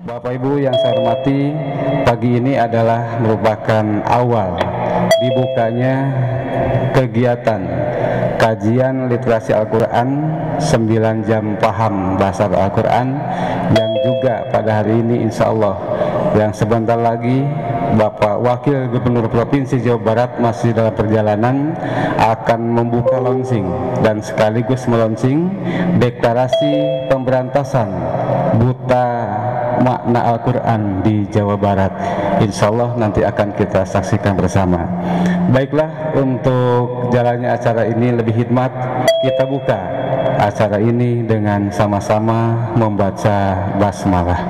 Bapak Ibu yang saya hormati, pagi ini adalah merupakan awal dibukanya kegiatan kajian literasi Al-Quran 9 jam paham bahasa Al-Quran, yang juga pada hari ini insya Allah yang sebentar lagi Bapak Wakil Gubernur Provinsi Jawa Barat masih dalam perjalanan akan membuka launching dan sekaligus melonsing deklarasi pemberantasan buta makna Al-Quran di Jawa Barat. Insya Allah nanti akan kita saksikan bersama. Baiklah, untuk jalannya acara ini lebih hikmat, kita buka acara ini dengan sama-sama membaca basmalah.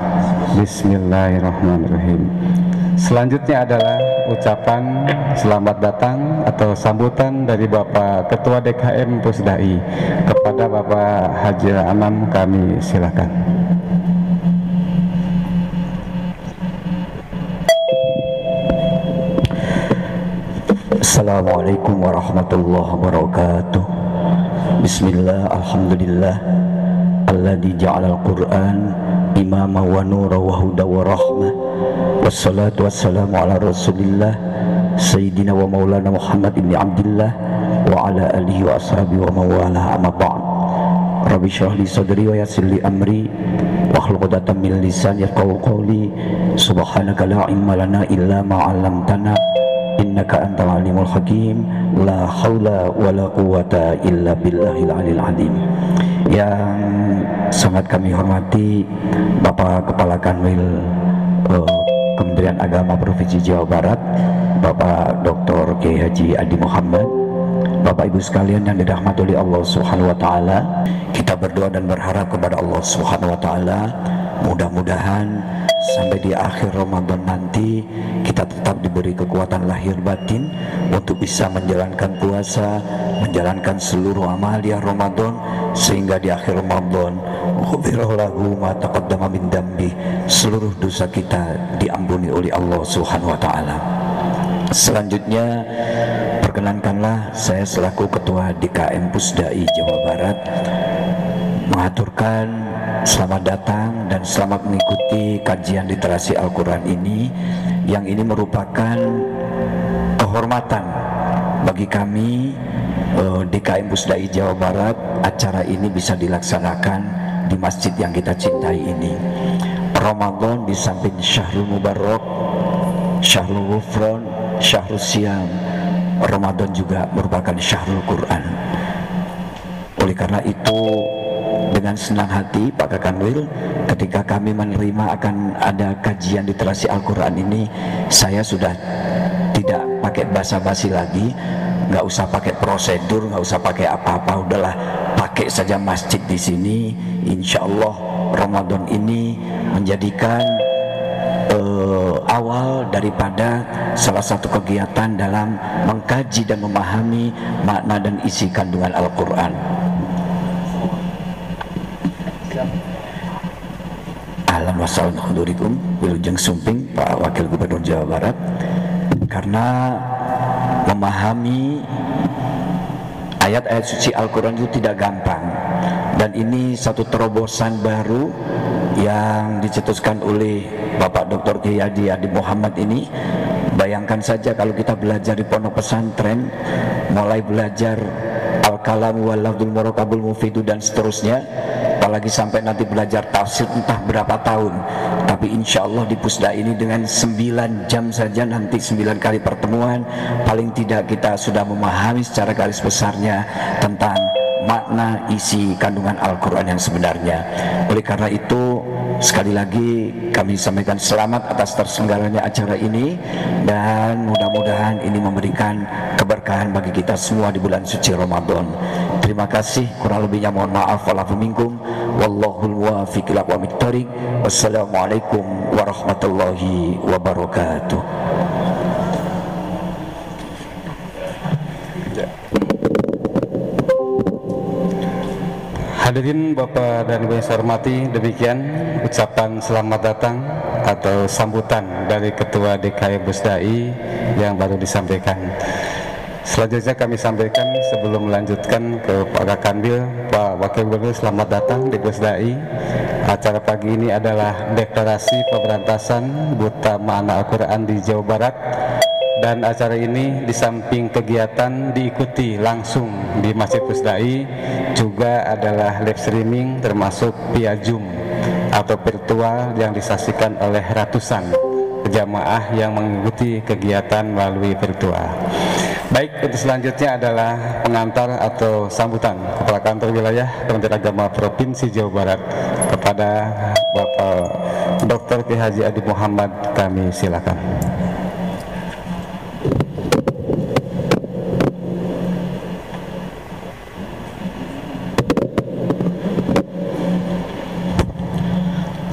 Bismillahirrahmanirrahim. Selanjutnya adalah ucapan selamat datang atau sambutan dari Bapak Ketua DKM Pusdai kepada Bapak Haji Anam, kami silakan. Assalamualaikum warahmatullahi wabarakatuh. Bismillah, alhamdulillah alladzi ja'alal Qur'an imama wa nura wa huda wa rahmah. Wassalatu wassalamu ala Rasulillah Sayyidina wa Maulana Muhammad ibn Abdillah wa ala alihi wa ashabihi wa mawalah, amma ba'd. Rabbi shrah li sadri wa yassir li amri wahlul 'uqdatam min lisani yafqahu qawli. Subhanaka la ilma lana illa ma 'allamtana innaka antal alimul hakim. La haula wala quwata illa billahil aliyil azim. Yang sangat kami hormati Bapak Kepala Kanwil Kementerian Agama Provinsi Jawa Barat, Bapak Dr. Kiai Haji Adi Muhammad, Bapak Ibu sekalian yang dirahmati oleh Allah Subhanahu wa taala, kita berdoa dan berharap kepada Allah Subhanahu wa taala, mudah-mudahan sampai di akhir Ramadan nanti kita tetap diberi kekuatan lahir batin untuk bisa menjalankan puasa, menjalankan seluruh amalia Ramadan, sehingga di akhir Ramadan ghufirallahu ma taqaddama min dambi, seluruh dosa kita diampuni oleh Allah Subhanahu wa taala. Selanjutnya perkenankanlah saya selaku Ketua DKM Pusdai Jawa Barat mengaturkan selamat datang dan selamat mengikuti kajian literasi Al-Quran ini, yang ini merupakan kehormatan bagi kami DKM Pusdai Jawa Barat. Acara ini bisa dilaksanakan di masjid yang kita cintai ini. Ramadan di samping Syahrul Mubarak, Syahrul Ghufran, Syahrul Siyam, Ramadan juga merupakan Syahrul Quran. Oleh karena itu, dengan senang hati Pak Kakanwil, ketika kami menerima akan ada kajian literasi Al-Quran ini, saya sudah tidak pakai basa-basi lagi, nggak usah pakai prosedur, nggak usah pakai apa-apa, udahlah pakai saja masjid di sini. Insya Allah Ramadan ini menjadikan awal daripada salah satu kegiatan dalam mengkaji dan memahami makna dan isi kandungan Al-Quran. Ahlan wa sahlan hudurikum, Wilujeng Sumping Pak Wakil Gubernur Jawa Barat. Karena memahami ayat-ayat suci Al-Quran itu tidak gampang, dan ini satu terobosan baru yang dicetuskan oleh Bapak Dr. Kiai Haji Adi Muhammad ini. Bayangkan saja kalau kita belajar di pondok pesantren, mulai belajar Al-Kalam wal Lafdul Murakabul Mufidu dan seterusnya, apalagi sampai nanti belajar tafsir entah berapa tahun. Tapi insya Allah di Pusda ini dengan 9 jam saja, nanti 9 kali pertemuan, paling tidak kita sudah memahami secara garis besarnya tentang makna isi kandungan Al-Quran yang sebenarnya. Oleh karena itu, sekali lagi kami sampaikan selamat atas terselenggaranya acara ini, dan mudah-mudahan ini memberikan keberkahan bagi kita semua di bulan suci Ramadan. Terima kasih, kurang lebihnya mohon maaf. Walafu minkum, wallahul muwaffiq ila aqwamit thoriq. Wassalamualaikum warahmatullahi wabarakatuh. Hadirin Bapak dan Ibu yang saya hormati, demikian ucapan selamat datang atau sambutan dari Ketua DKM Pusdai yang baru disampaikan. Selanjutnya kami sampaikan sebelum melanjutkan ke Pak Kakandil, Pak Wakil Gubernur, selamat datang di Pusdai. Acara pagi ini adalah deklarasi pemberantasan buta makna Al-Quran di Jawa Barat. Dan acara ini di samping kegiatan diikuti langsung di Masjid Pusdai, juga adalah live streaming termasuk via Zoom atau virtual yang disaksikan oleh ratusan jamaah yang mengikuti kegiatan melalui virtual. Baik, untuk selanjutnya adalah pengantar atau sambutan Kepala Kantor Wilayah Kementerian Agama Provinsi Jawa Barat kepada Bapak Dr. Ki Haji Adi Muhammad. Kami silakan.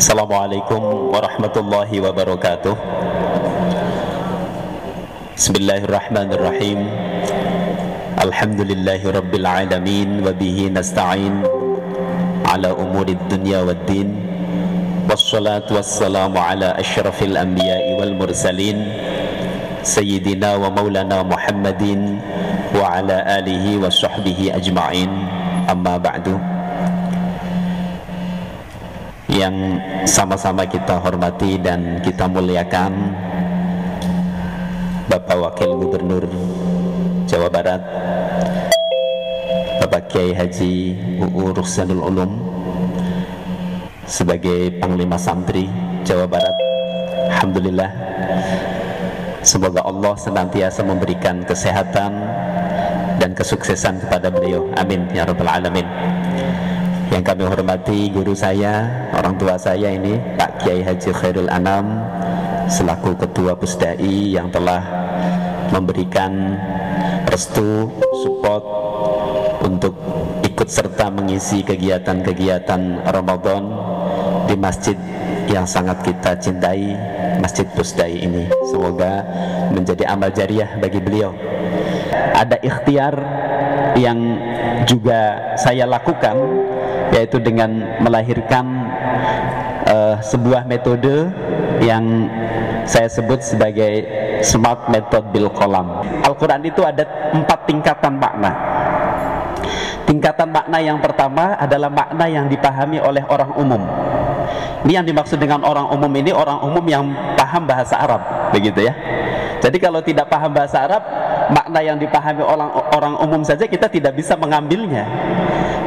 Assalamualaikum warahmatullahi wabarakatuh. Bismillahirrahmanirrahim. Alhamdulillahi rabbil alamin wa bihi nasta'in ala umurid dunya waddin. Wassalatu wassalamu ala asyrafil anbiya'i wal mursalin sayyidina wa maulana Muhammadin wa ala alihi wa sahbihi ajma'in. Amma ba'du. Yang sama-sama kita hormati dan kita muliakan Bapak Wakil Gubernur Jawa Barat, Bapak Kiai Haji UU Ruhsanul Ulum sebagai Panglima Santri Jawa Barat. Alhamdulillah, semoga Allah senantiasa memberikan kesehatan dan kesuksesan kepada beliau. Amin ya rabbal alamin. Yang kami hormati guru saya, orang tua saya ini Pak Kiai Haji Khairul Anam selaku Ketua Pusdai yang telah memberikan restu, support untuk ikut serta mengisi kegiatan-kegiatan Ramadan di masjid yang sangat kita cintai, Masjid Pusdai ini. Semoga menjadi amal jariah bagi beliau. Ada ikhtiar yang juga saya lakukan, yaitu dengan melahirkan sebuah metode yang saya sebut sebagai Smart Method Bil Qalam. Al-Quran itu ada 4 tingkatan makna. Tingkatan makna yang pertama adalah makna yang dipahami oleh orang umum. Ini yang dimaksud dengan orang umum ini, orang umum yang paham bahasa Arab, begitu ya. Jadi kalau tidak paham bahasa Arab, makna yang dipahami orang umum saja kita tidak bisa mengambilnya.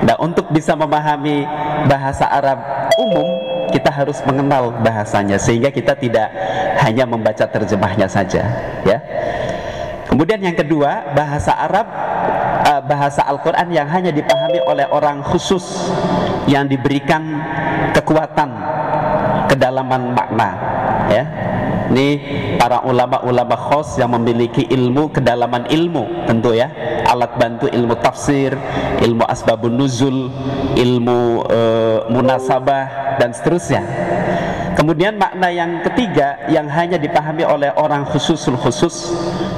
Nah, untuk bisa memahami bahasa Arab umum, kita harus mengenal bahasanya, sehingga kita tidak hanya membaca terjemahnya saja, ya. Kemudian yang kedua, bahasa Arab, bahasa Al-Quran yang hanya dipahami oleh orang khusus yang diberikan kekuatan kedalaman makna, ya. Ini para ulama-ulama khos yang memiliki ilmu, kedalaman ilmu tentu ya, alat bantu ilmu tafsir, ilmu asbabun nuzul, ilmu munasabah dan seterusnya. Kemudian makna yang ketiga yang hanya dipahami oleh orang khususul khusus,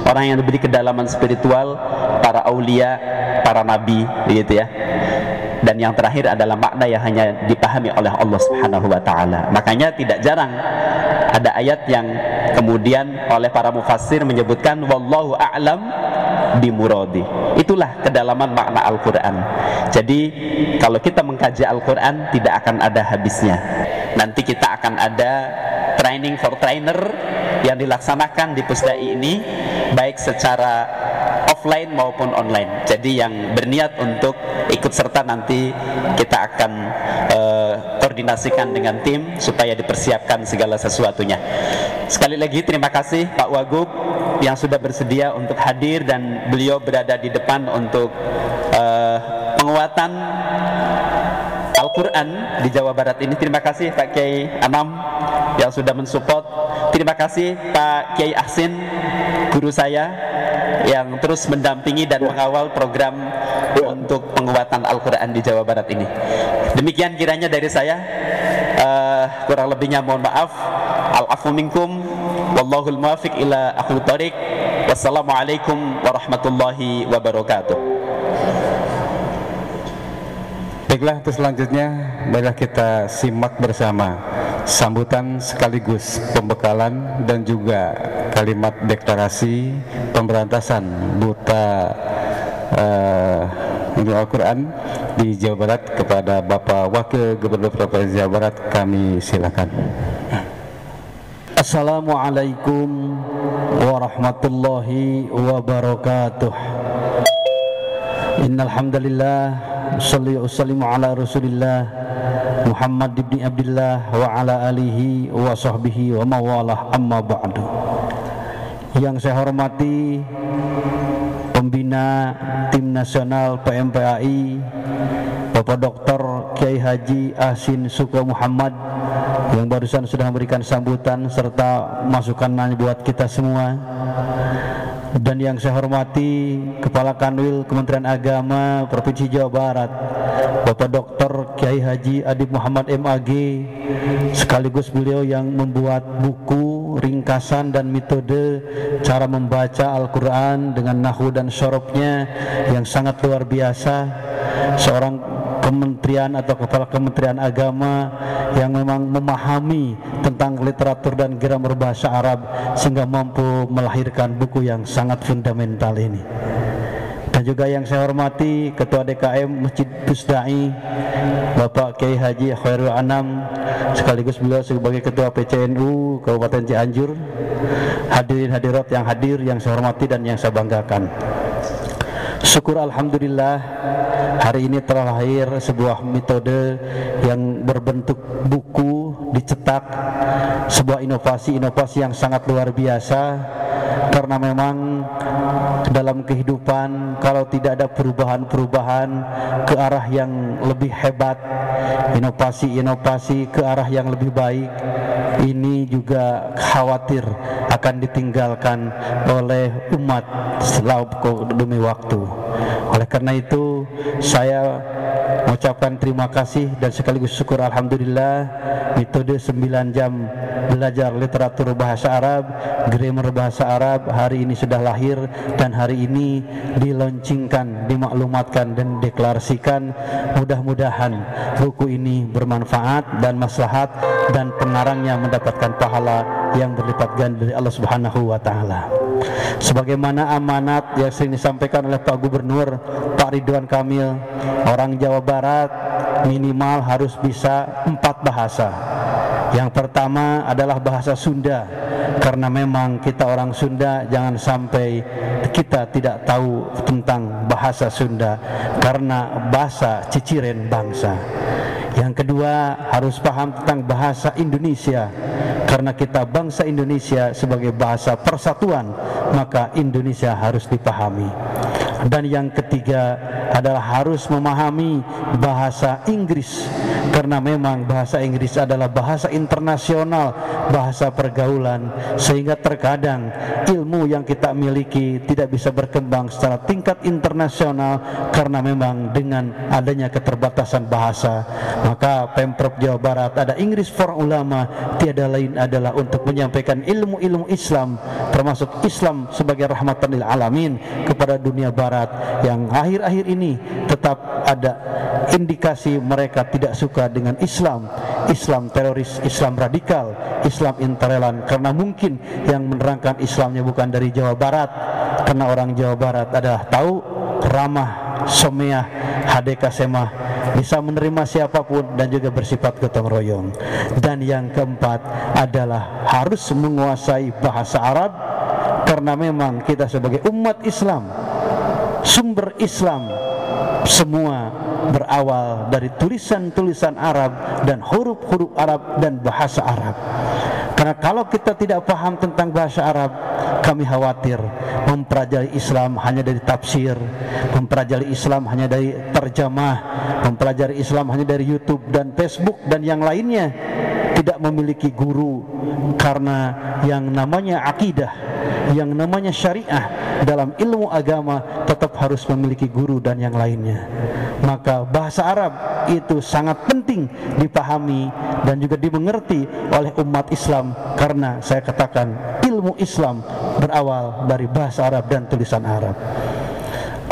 orang yang diberi kedalaman spiritual, para aulia, para nabi, begitu ya. Dan yang terakhir adalah makna yang hanya dipahami oleh Allah Subhanahu wa taala. Makanya tidak jarang ada ayat yang kemudian oleh para mufassir menyebutkan wallahu a'lam bimuradi. Itulah kedalaman makna Al-Quran. Jadi kalau kita mengkaji Al-Quran tidak akan ada habisnya. Nanti kita akan ada training for trainer yang dilaksanakan di Pusdai ini, baik secara offline maupun online. Jadi yang berniat untuk ikut serta nanti kita akan koordinasikan dengan tim supaya dipersiapkan segala sesuatunya. Sekali lagi terima kasih Pak Wagub yang sudah bersedia untuk hadir dan beliau berada di depan untuk penguatan Al-Quran di Jawa Barat ini. Terima kasih Pak Kiai Anam yang sudah mensupport. Terima kasih Pak Kiai Ahsin, guru saya yang terus mendampingi dan mengawal program untuk penguatan Al-Quran di Jawa Barat ini. Demikian kiranya dari saya, kurang lebihnya mohon maaf. Al-afu minkum, wallahul muwafiq ila aqwamit thoriq. Wassalamualaikum warahmatullahi wabarakatuh. Baiklah, untuk selanjutnya marilah kita simak bersama sambutan sekaligus pembekalan dan juga kalimat deklarasi pemberantasan buta Al-Quran di Jawa Barat kepada Bapak Wakil Gubernur Provinsi Jawa Barat. Kami silakan. Assalamualaikum warahmatullahi wabarakatuh. Innal hamdalillah shalli wa sallimu ala Rasulillah Muhammad ibn Abdullah wa ala alihi wa sahbihi wa mawalah, amma ba'du. Yang saya hormati pembina tim nasional PMPAI Bapak Dr. Kiai Haji Ahsin Suko Muhammad yang barusan sudah memberikan sambutan serta masukan buat kita semua. Dan yang saya hormati Kepala Kanwil Kementerian Agama Provinsi Jawa Barat Bapak Dr. Kiai Haji Adib Muhammad MAG, sekaligus beliau yang membuat buku ringkasan dan metode cara membaca Al-Quran dengan nahwu dan syarabnya yang sangat luar biasa. Seorang kementerian atau kepala kementerian agama yang memang memahami tentang literatur dan grammar bahasa Arab sehingga mampu melahirkan buku yang sangat fundamental ini. Dan juga yang saya hormati Ketua DKM Masjid Pusdai Bapak Kiai Haji Khairul Anam, sekaligus beliau sebagai Ketua PCNU Kabupaten Cianjur, hadirin hadirat yang hadir yang saya hormati dan yang saya banggakan. Syukur alhamdulillah hari ini telah lahir sebuah metode yang berbentuk buku dicetak, sebuah inovasi yang sangat luar biasa. Karena memang dalam kehidupan kalau tidak ada perubahan-perubahan ke arah yang lebih hebat, inovasi ke arah yang lebih baik, ini juga khawatir akan ditinggalkan oleh umat demi waktu. Oleh karena itu saya mengucapkan terima kasih dan sekaligus syukur alhamdulillah metode 9 jam belajar literatur bahasa Arab, grammar bahasa Arab hari ini sudah lahir dan hari ini dilaunchingkan, dimaklumatkan dan deklarasikan. Mudah-mudahan buku ini bermanfaat dan maslahat dan pengarangnya mendapatkan pahala yang berlipat ganda dari Allah Subhanahu wa taala. Sebagaimana amanat yang sering disampaikan oleh Pak Gubernur Pak Ridwan Kamil, orang Jawa Barat minimal harus bisa 4 bahasa. Yang pertama adalah bahasa Sunda, karena memang kita orang Sunda jangan sampai kita tidak tahu tentang bahasa Sunda, karena bahasa ciciren bangsa. Yang kedua harus paham tentang bahasa Indonesia, karena kita bangsa Indonesia sebagai bahasa persatuan, maka Indonesia harus dipahami. Dan yang ketiga adalah harus memahami bahasa Inggris, karena memang bahasa Inggris adalah bahasa internasional, bahasa pergaulan, sehingga terkadang ilmu yang kita miliki tidak bisa berkembang secara tingkat internasional karena memang dengan adanya keterbatasan bahasa. Maka Pemprov Jawa Barat ada English for Ulama, tiada lain adalah untuk menyampaikan ilmu-ilmu Islam, termasuk Islam sebagai rahmatan lil alamin kepada dunia barat, yang akhir-akhir ini tetap ada indikasi mereka tidak suka dengan Islam teroris, Islam radikal, Islam intoleran, karena mungkin yang menerangkan Islamnya bukan dari Jawa Barat, karena orang Jawa Barat adalah tahu, ramah, someah, hadeka semah, bisa menerima siapapun dan juga bersifat gotong royong. Dan yang keempat adalah harus menguasai bahasa Arab, karena memang kita sebagai umat Islam, sumber Islam semua berawal dari tulisan-tulisan Arab dan huruf-huruf Arab dan bahasa Arab. Karena kalau kita tidak paham tentang bahasa Arab, kami khawatir mempelajari Islam hanya dari tafsir, mempelajari Islam hanya dari terjemah, mempelajari Islam hanya dari YouTube dan Facebook dan yang lainnya, tidak memiliki guru. Karena yang namanya akidah, yang namanya syariah dalam ilmu agama tetap harus memiliki guru dan yang lainnya. Maka bahasa Arab itu sangat penting dipahami dan juga dimengerti oleh umat Islam, karena saya katakan ilmu Islam berawal dari bahasa Arab dan tulisan Arab.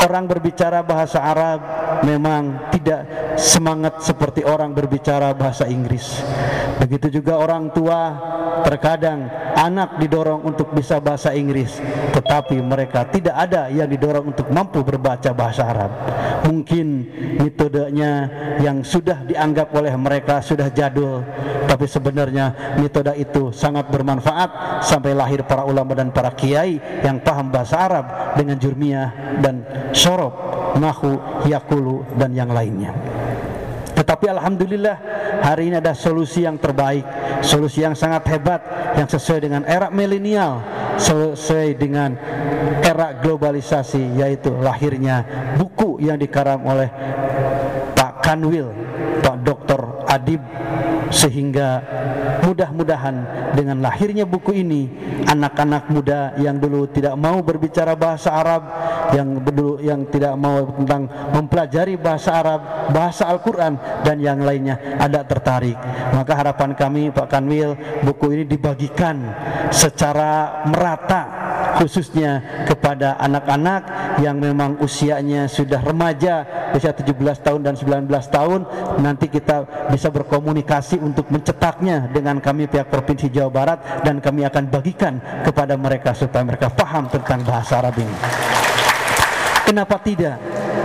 Orang berbicara bahasa Arab memang tidak semangat seperti orang berbicara bahasa Inggris. Begitu juga orang tua, terkadang anak didorong untuk bisa bahasa Inggris, tetapi mereka tidak ada yang didorong untuk mampu berbaca bahasa Arab. Mungkin metodenya yang sudah dianggap oleh mereka sudah jadul, tapi sebenarnya metode itu sangat bermanfaat sampai lahir para ulama dan para kiai yang paham bahasa Arab dengan jurmiyah dan syorob, nahu, yakulu dan yang lainnya. Tetapi alhamdulillah hari ini ada solusi yang terbaik, solusi yang sangat hebat, yang sesuai dengan era milenial, sesuai dengan era globalisasi, yaitu lahirnya buku yang dikarang oleh Pak Kanwil, Pak Dr. Adib, sehingga mudah-mudahan dengan lahirnya buku ini, anak-anak muda yang dulu tidak mau berbicara bahasa Arab, yang tidak mau tentang mempelajari bahasa Arab, bahasa Al-Quran dan yang lainnya, ada tertarik. Maka harapan kami Pak Kanwil, buku ini dibagikan secara merata, khususnya kepada anak-anak yang memang usianya sudah remaja, usia 17 tahun dan 19 tahun. Nanti kita bisa berkomunikasi untuk mencetaknya dengan kami pihak Provinsi Jawa Barat, dan kami akan bagikan kepada mereka supaya mereka paham tentang bahasa Arab ini. Kenapa tidak?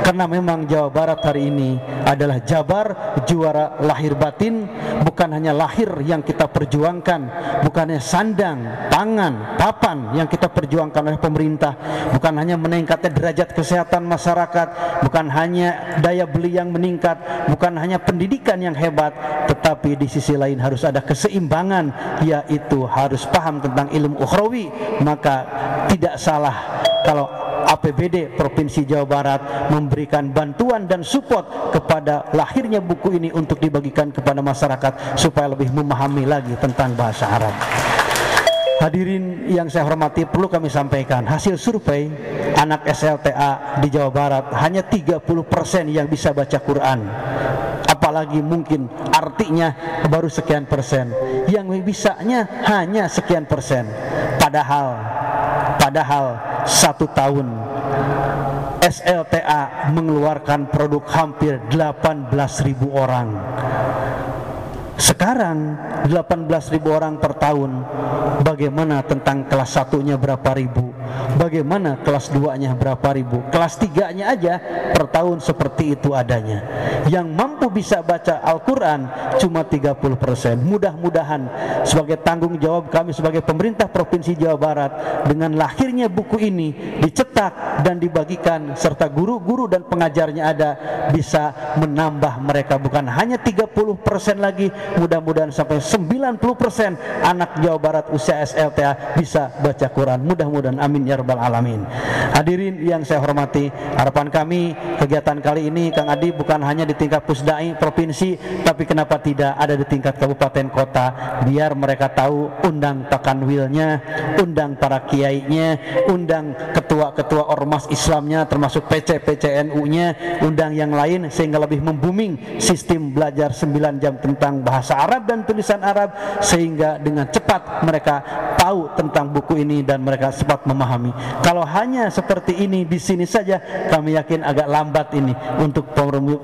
Karena memang Jawa Barat hari ini adalah Jabar, juara lahir batin. Bukan hanya lahir yang kita perjuangkan, bukan hanya sandang, pangan, papan yang kita perjuangkan oleh pemerintah, bukan hanya meningkatnya derajat kesehatan masyarakat, bukan hanya daya beli yang meningkat, bukan hanya pendidikan yang hebat, tetapi di sisi lain harus ada keseimbangan, yaitu harus paham tentang ilmu ukhrawi. Maka tidak salah kalau APBD Provinsi Jawa Barat memberikan bantuan dan support kepada lahirnya buku ini untuk dibagikan kepada masyarakat supaya lebih memahami lagi tentang bahasa Arab. Hadirin yang saya hormati, perlu kami sampaikan hasil survei anak SLTA di Jawa Barat hanya 30% yang bisa baca Quran, apalagi mungkin artinya baru sekian persen, yang bisanya hanya sekian persen. Padahal 1 tahun SLTA mengeluarkan produk hampir 18.000 orang. Sekarang 18.000 orang per tahun. Bagaimana tentang kelas 1-nya berapa ribu? Bagaimana kelas 2-nya berapa ribu? Kelas 3-nya aja per tahun seperti itu adanya. Yang mampu bisa baca Al-Quran cuma 30%. Mudah-mudahan sebagai tanggung jawab kami sebagai pemerintah Provinsi Jawa Barat, dengan lahirnya buku ini dicetak dan dibagikan serta guru-guru dan pengajarnya ada, bisa menambah mereka bukan hanya 30% lagi, mudah-mudahan sampai 90% anak Jawa Barat usia SLTA bisa baca Quran. Mudah-mudahan, amin ya rabbal alamin. Hadirin yang saya hormati, harapan kami kegiatan kali ini Kang Adi bukan hanya di tingkat Pusdai provinsi, tapi kenapa tidak ada di tingkat kabupaten kota, biar mereka tahu. Undang Pak Kanwilnya, undang para kiainya, undang ketua-ketua ormas Islamnya termasuk PC-PCNU-nya, undang yang lain sehingga lebih membuming sistem belajar 9 jam tentang bahasa Arab dan tulisan Arab, sehingga dengan cepat mereka tahu tentang buku ini dan mereka cepat memahami. Kalau hanya seperti ini di sini saja, kami yakin agak lambat ini untuk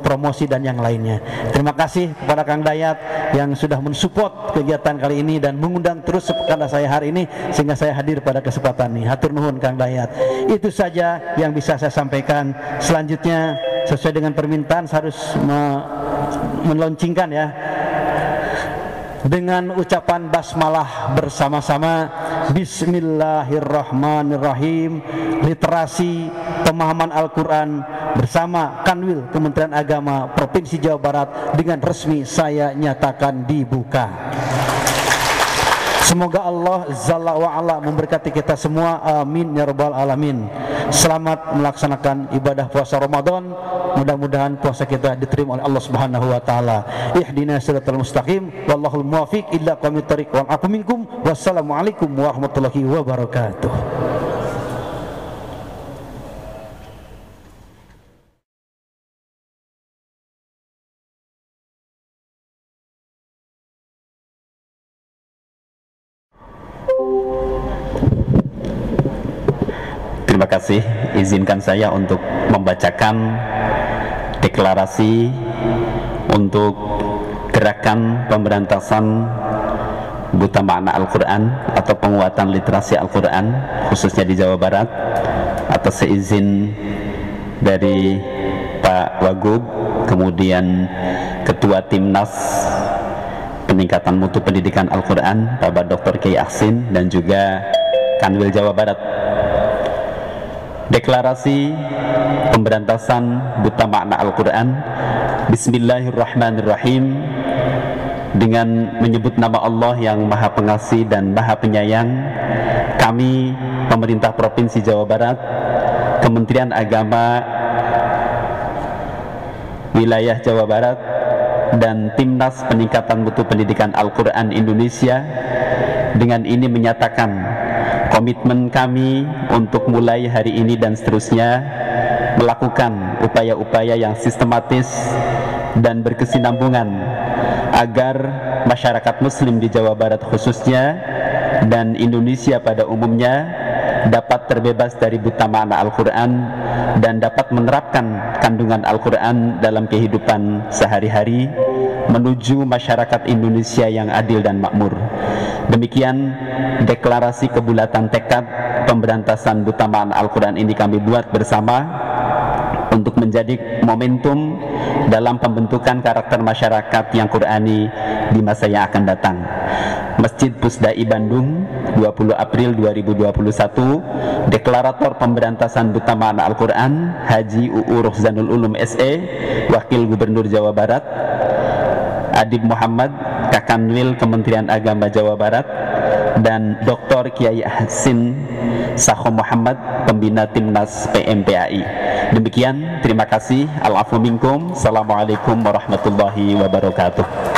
promosi dan yang lainnya. Terima kasih kepada Kang Dayat yang sudah mensupport kegiatan kali ini dan mengundang terus kepada saya hari ini sehingga saya hadir pada kesempatan ini. Hatur nuhun Kang Dayat. Itu saja yang bisa saya sampaikan. Selanjutnya sesuai dengan permintaan saya harus meluncingkan ya, dengan ucapan basmalah bersama-sama. Bismillahirrahmanirrahim. Literasi pemahaman Al-Quran bersama Kanwil Kementerian Agama Provinsi Jawa Barat dengan resmi saya nyatakan dibuka. Semoga Allah Jalla wa'ala memberkati kita semua, amin ya rabbal alamin. Selamat melaksanakan ibadah puasa Ramadan. Mudah-mudahan puasa kita diterima oleh Allah Subhanahu wa taala. Ihdinas siratal mustaqim wallahul muwaffiq illa qamit thariq wa aqu minkum. Wassalamualaikum warahmatullahi wabarakatuh. Terima kasih. Izinkan saya untuk membacakan deklarasi untuk gerakan pemberantasan buta makna Al-Quran atau penguatan literasi Al-Quran khususnya di Jawa Barat, atas seizin dari Pak Wagub, kemudian Ketua Timnas Peningkatan Mutu Pendidikan Al-Quran Bapak Dr. Kiai Aksin, dan juga Kanwil Jawa Barat. Deklarasi pemberantasan buta makna Al-Quran. Bismillahirrahmanirrahim. Dengan menyebut nama Allah yang Maha Pengasih dan Maha Penyayang, kami pemerintah Provinsi Jawa Barat, Kementerian Agama Wilayah Jawa Barat, dan Timnas Peningkatan Mutu Pendidikan Al-Quran Indonesia dengan ini menyatakan komitmen kami untuk mulai hari ini dan seterusnya melakukan upaya-upaya yang sistematis dan berkesinambungan agar masyarakat muslim di Jawa Barat khususnya dan Indonesia pada umumnya dapat terbebas dari buta makna Al-Quran dan dapat menerapkan kandungan Al-Quran dalam kehidupan sehari-hari menuju masyarakat Indonesia yang adil dan makmur. Demikian deklarasi kebulatan tekad pemberantasan buta makna Al-Quran ini kami buat bersama untuk menjadi momentum dalam pembentukan karakter masyarakat yang Qurani di masa yang akan datang. Masjid Pusdai Bandung, 20 April 2021. Deklarator pemberantasan buta makna Al-Quran Haji UU Rohzanul Ulum SE, Wakil Gubernur Jawa Barat. Adib Muhammad, Kakanwil Kementerian Agama Jawa Barat, dan Dr. Kiai Hasin Sakho Muhammad, Pembina Timnas PMPAI. Demikian, terima kasih. Al-afu minkum. Assalamualaikum warahmatullahi wabarakatuh.